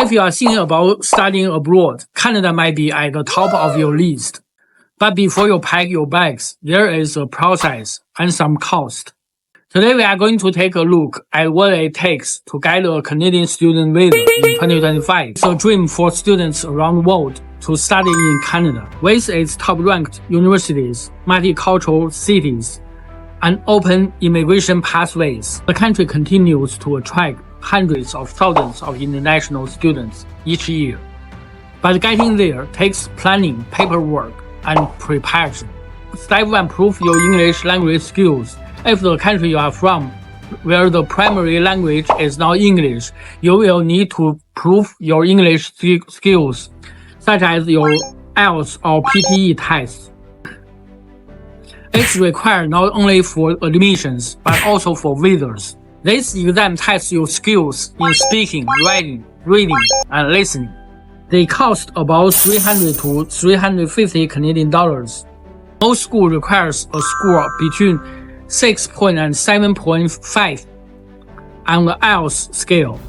If you are thinking about studying abroad, Canada might be at the top of your list. But before you pack your bags, there is a process and some cost. Today we are going to take a look at what it takes to get a Canadian student visa in 2025. It's a dream for students around the world to study in Canada. With its top-ranked universities, multicultural cities, and open immigration pathways, the country continues to attract hundreds of thousands of international students each year. But getting there takes planning, paperwork, and preparation. Step 1. Prove your English language skills. If the country you are from, where the primary language is not English, you will need to prove your English skills, such as your IELTS or PTE tests. It's required not only for admissions, but also for visitors. This exam tests your skills in speaking, writing, reading, and listening. They cost about $300 to $350 Canadian dollars. Most school requires a score between 6 and 7.5 on the IELTS scale.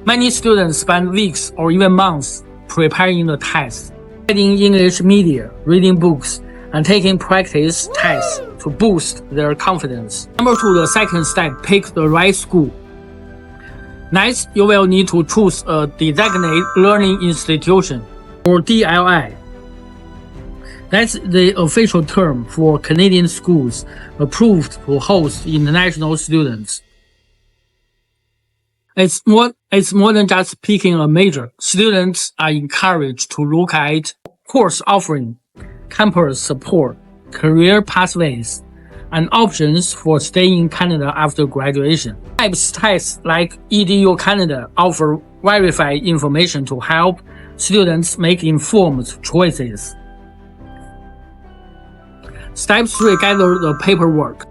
Many students spend weeks or even months preparing the test, reading English media, reading books, and taking practice tests to boost their confidence. Number 2, the second step, pick the right school. Next, you will need to choose a designated learning institution, or DLI. That's the official term for Canadian schools approved to host international students. It's more than just picking a major. Students are encouraged to look at course offering, campus support, career pathways, and options for staying in Canada after graduation. Tests like EDU Canada offer verified information to help students make informed choices. Step 3. Gather the paperwork.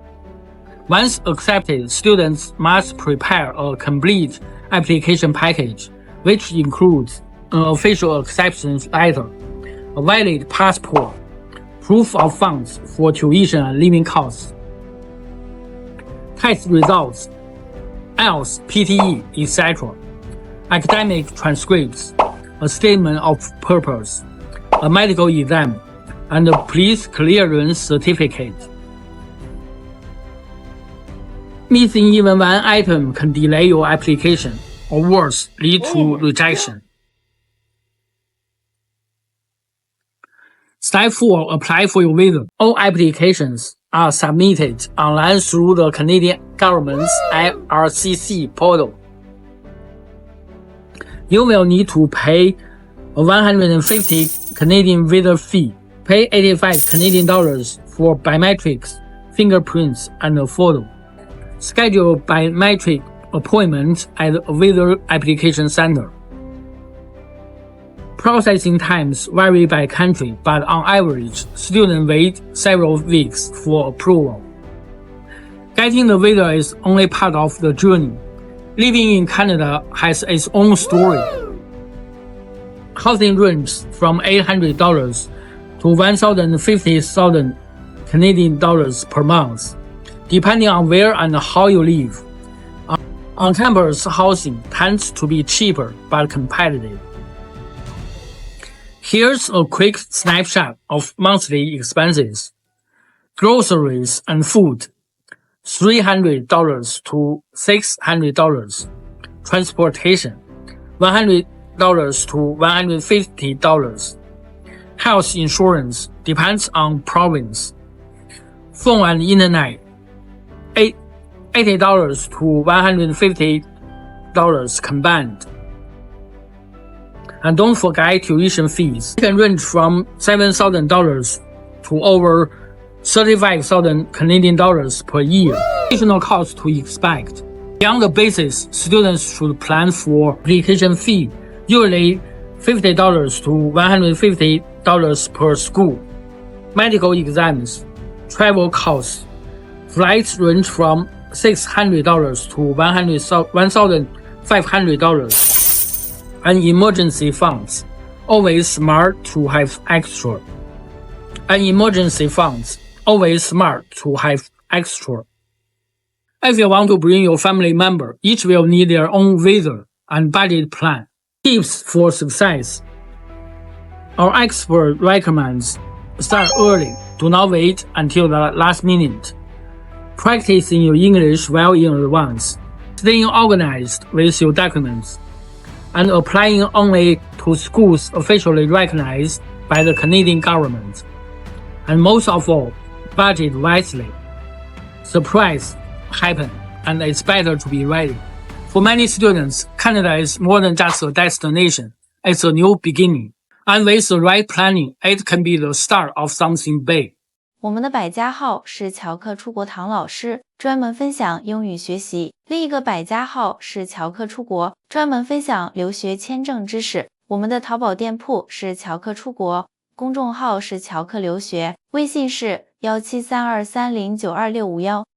Once accepted, students must prepare a complete application package, which includes an official acceptance letter, a valid passport, proof of funds for tuition and living costs, test results, IELTS, PTE, etc., academic transcripts, a statement of purpose, a medical exam, and a police clearance certificate. Missing even one item can delay your application, or worse, lead to rejection. Step 4. Apply for your visa. All applications are submitted online through the Canadian government's IRCC portal. You will need to pay a $150 Canadian visa fee, pay $85 Canadian dollars for biometrics, fingerprints, and a photo. Schedule biometric appointment at a visa application center. Processing times vary by country, but on average, students wait several weeks for approval. Getting the visa is only part of the journey. Living in Canada has its own story. Housing ranges from $800 to $1,050 Canadian dollars per month, depending on where and how you live. On-campus housing tends to be cheaper but competitive. Here's a quick snapshot of monthly expenses. Groceries and food, $300 to $600. Transportation, $100 to $150. Health insurance depends on province. Phone and internet, $80 to $150 combined. And don't forget tuition fees. It can range from $7,000 to over $35,000 Canadian dollars per year. Additional costs to expect. Beyond the basis, students should plan for application fee, usually $50 to $150 per school. Medical exams, travel costs. Flights range from $600 to $1,500. And emergency funds, always smart to have extra. If you want to bring your family member, each will need their own visa and budget plan. Tips for success. Our expert recommends start early. Do not wait until the last minute. Practicing your English well in advance. Staying organized with your documents. And applying only to schools officially recognized by the Canadian government. And most of all, budget wisely. Surprise happen, and it's better to be ready. For many students, Canada is more than just a destination. It's a new beginning. And with the right planning, it can be the start of something big. 我们的百家号是乔克出国唐老师，专门分享英语学习。另一个百家号是乔克出国，专门分享留学签证知识。我们的淘宝店铺是乔克出国，公众号是乔克留学，微信是1732309261。